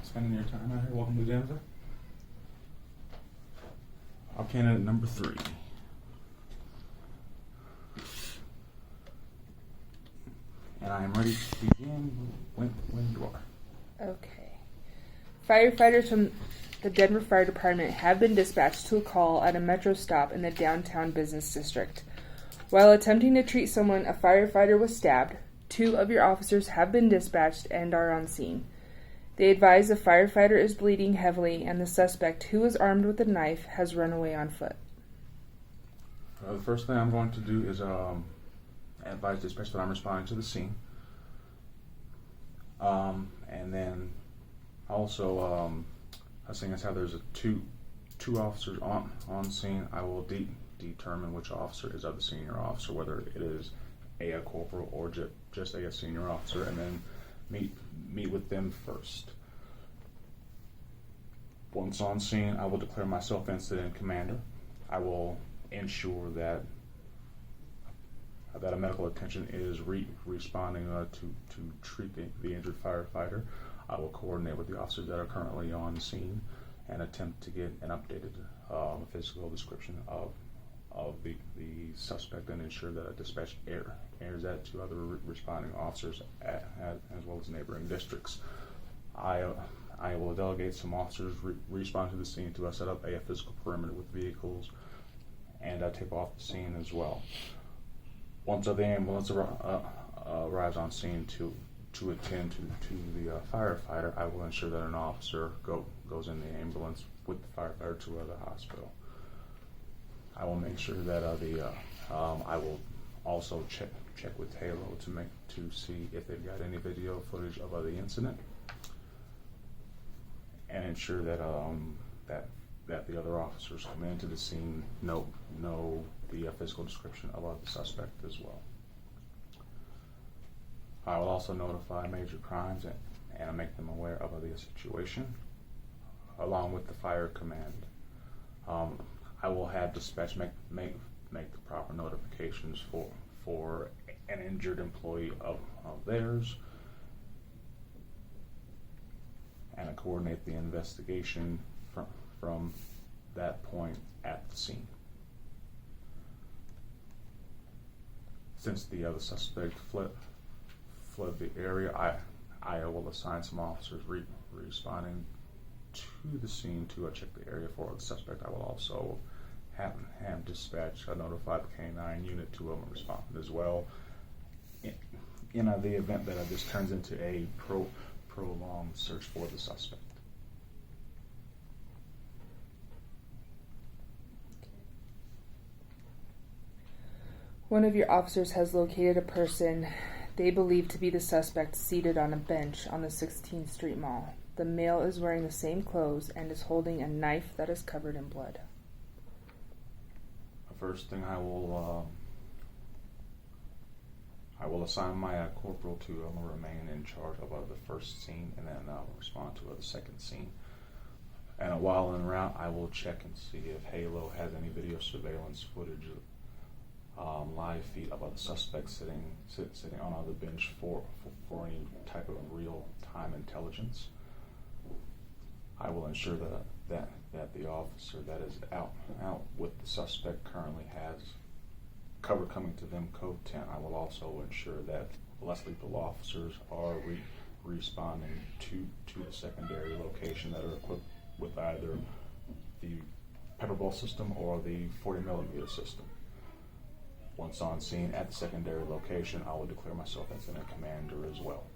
spending your time out here. Welcome to Denver. Our candidate number 3. And I am ready to begin when you are. Okay. Firefighters from the Denver Fire Department have been dispatched to a call at a metro stop in the downtown business district. While attempting to treat someone, a firefighter was stabbed. 2 of your officers have been dispatched and are on scene. They advise the firefighter is bleeding heavily and the suspect, who is armed with a knife, has run away on foot. The first thing I'm going to do is advise dispatch that I'm responding to the scene. And then also, seeing as how there's two officers on scene, I will determine which officer is of the senior officer, whether it is a corporal or just a senior officer, and then meet with them first. Once on scene, I will declare myself incident commander. I will ensure that a medical attention is responding to treat the injured firefighter. I will coordinate with the officers that are currently on scene and attempt to get an updated physical description of the suspect and ensure that a dispatch airs that to other responding officers as well as neighboring districts. I will delegate some officers respond to the scene to set up a physical perimeter with vehicles and tape off the scene as well. Once the ambulance arrives on scene to attend to the firefighter, I will ensure that an officer goes in the ambulance with the firefighter to the hospital. I will make sure that I will also check with Halo to see if they've got any video footage of the incident, and ensure that that the other officers come into the scene know the physical description of the suspect as well. I will also notify major crimes and make them aware of the situation, along with the fire command. I will have dispatch make the proper notifications for an injured employee of theirs, and coordinate the investigation from that point at the scene. Since the other suspect fled the area, I will assign some officers responding to the scene to check the area for the suspect. I will also have dispatch notify the K-9 unit to respond as well in the event that this turns into a prolonged search for the suspect. One of your officers has located a person they believe to be the suspect seated on a bench on the 16th Street Mall. The male is wearing the same clothes and is holding a knife that is covered in blood. The first thing I will assign my corporal to remain in charge of the first scene, and then respond to the second scene. And while en route, I will check and see if Halo has any video surveillance footage, live feed of the suspect sitting on the bench for any type of real-time intelligence. I will ensure that the officer that is out with the suspect currently has cover coming to them code 10. I will also ensure that less lethal officers are responding to the secondary location that are equipped with either the pepper ball system or the 40mm system. Once on scene at the secondary location, I will declare myself as a commander as well.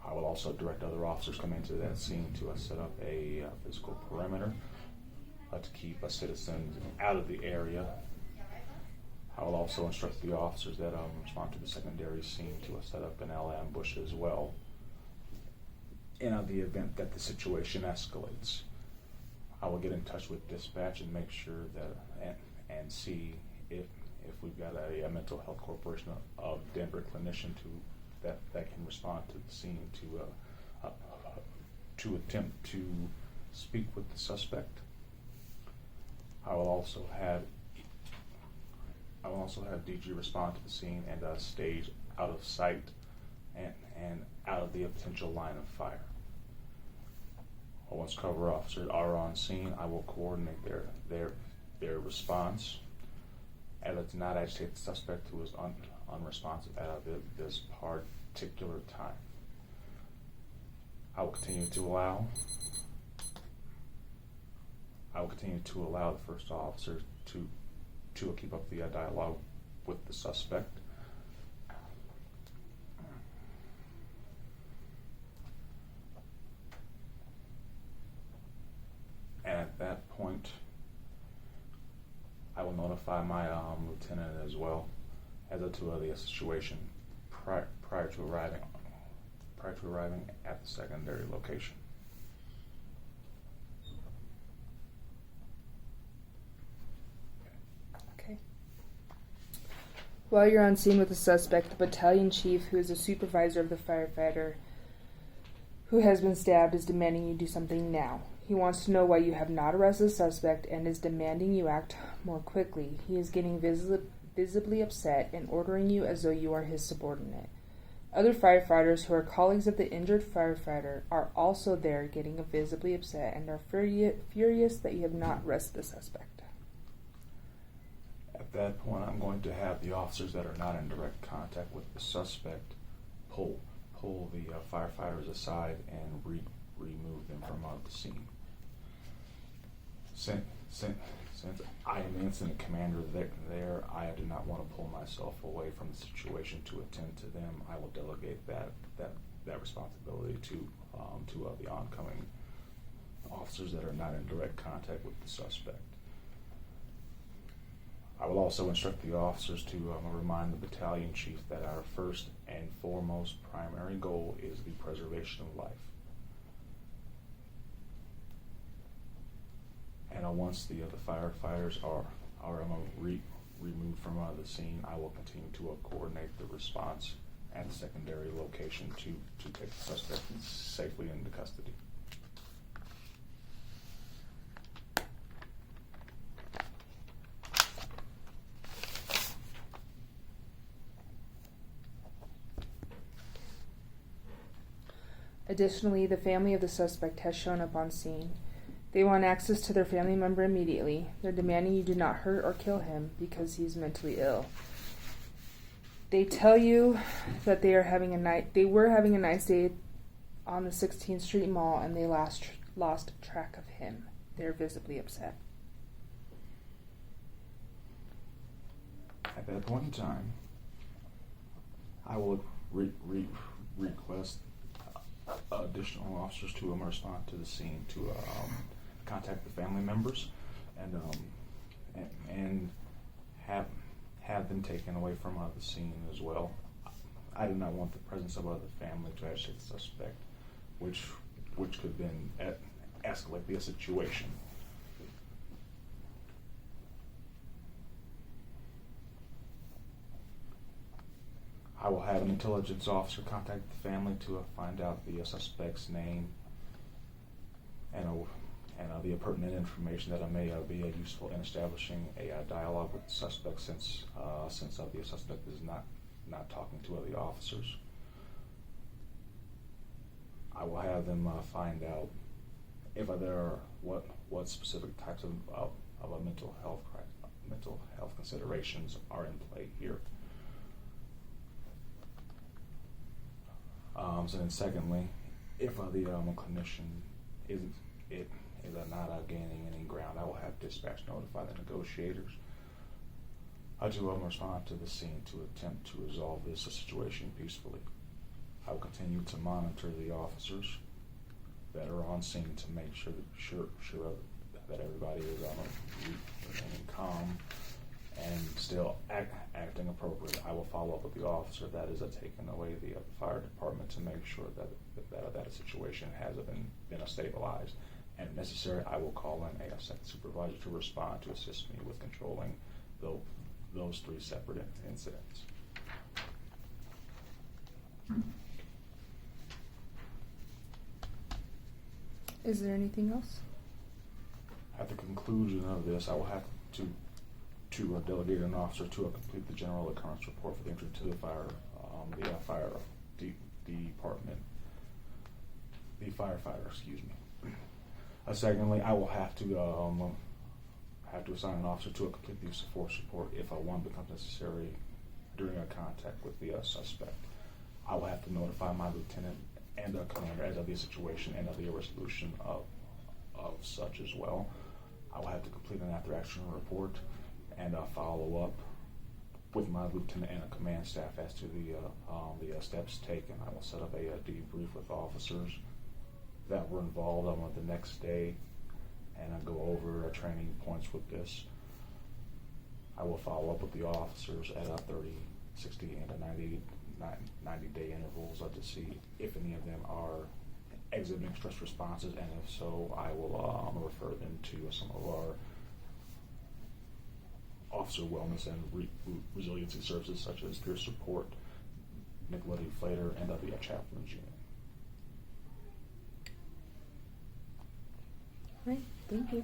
I will also direct other officers come into that scene to set up a physical perimeter to keep citizens out of the area. I will also instruct the officers that respond to the secondary scene to set up an ambush as well in the event that the situation escalates. I will get in touch with dispatch and make sure that and see if we've got a mental health corporation of Denver clinician that can respond to the scene to attempt to speak with the suspect. I will also have DG respond to the scene and stage out of sight and out the potential line of fire. Once cover officers are on scene, I will coordinate their response. And let's not agitate the suspect who is unresponsive at this particular time. I will continue to allow the first officer to keep up the dialogue with the suspect. And at that point, I will notify my lieutenant as well as to the situation prior to arriving at the secondary location. Okay. While you're on scene with the suspect, the battalion chief, who is a supervisor of the firefighter who has been stabbed, is demanding you do something now. He wants to know why you have not arrested the suspect and is demanding you act more quickly. He is getting visibly upset and ordering you as though you are his subordinate. Other firefighters who are colleagues of the injured firefighter are also there, getting visibly upset and are furious that you have not arrested the suspect. At that point, I'm going to have the officers that are not in direct contact with the suspect pull the firefighters aside and remove them from the scene. Since I am the incident commander there, I do not want to pull myself away from the situation to attend to them. I will delegate that responsibility to the oncoming officers that are not in direct contact with the suspect. I will also instruct the officers to remind the battalion chief that our first and foremost primary goal is the preservation of life. And once the firefighters are removed from the scene, I will continue to coordinate the response at the secondary location to take the suspect safely into custody. Additionally, the family of the suspect has shown up on scene. They want access to their family member immediately. They're demanding you do not hurt or kill him because he's mentally ill. They tell you that they were having a nice day on the 16th Street Mall and they lost track of him. They're visibly upset. At that point in time, I will request additional officers to respond to the scene to contact the family members and have them taken away from the scene as well. I do not want the presence of other family to agitate the suspect, which could then escalate the situation. I will have an intelligence officer contact the family to find out the suspect's name and the pertinent information that may be useful in establishing a dialogue with the suspect since the suspect is not talking to other officers. I will have them find out if there are what specific types of mental health considerations are in play here. So then secondly, if the clinician is not gaining any ground, I will have dispatch notify the negotiators to respond to the scene to attempt to resolve this situation peacefully. I will continue to monitor the officers that are on scene to make sure that everybody is remaining calm and still acting appropriately. I will follow up with the officer that is taking away the fire department to make sure that a situation has been stabilized. And if necessary, I will call in a second supervisor to respond to assist me with controlling those three separate incidents. Is there anything else? At the conclusion of this, I will have to delegate an officer to complete the general occurrence report for the entry to the fire department firefighter, excuse me. Secondly, I will have to assign an officer to a complete use of force report if one becomes necessary during a contact with the suspect. I will have to notify my lieutenant and commander as of the situation and of the resolution of such as well. I will have to complete an after-action report and follow up with my lieutenant and a command staff as to the steps taken. I will set up a debrief with officers that were involved on the next day and go over training points with this. I will follow up with the officers at 30, 60, and 90-day intervals to see if any of them are exhibiting stress responses, and if so, I will refer them to some of our officer wellness and resiliency services such as peer support, nickel deflator, and the chaplain's unit. Right, thank you.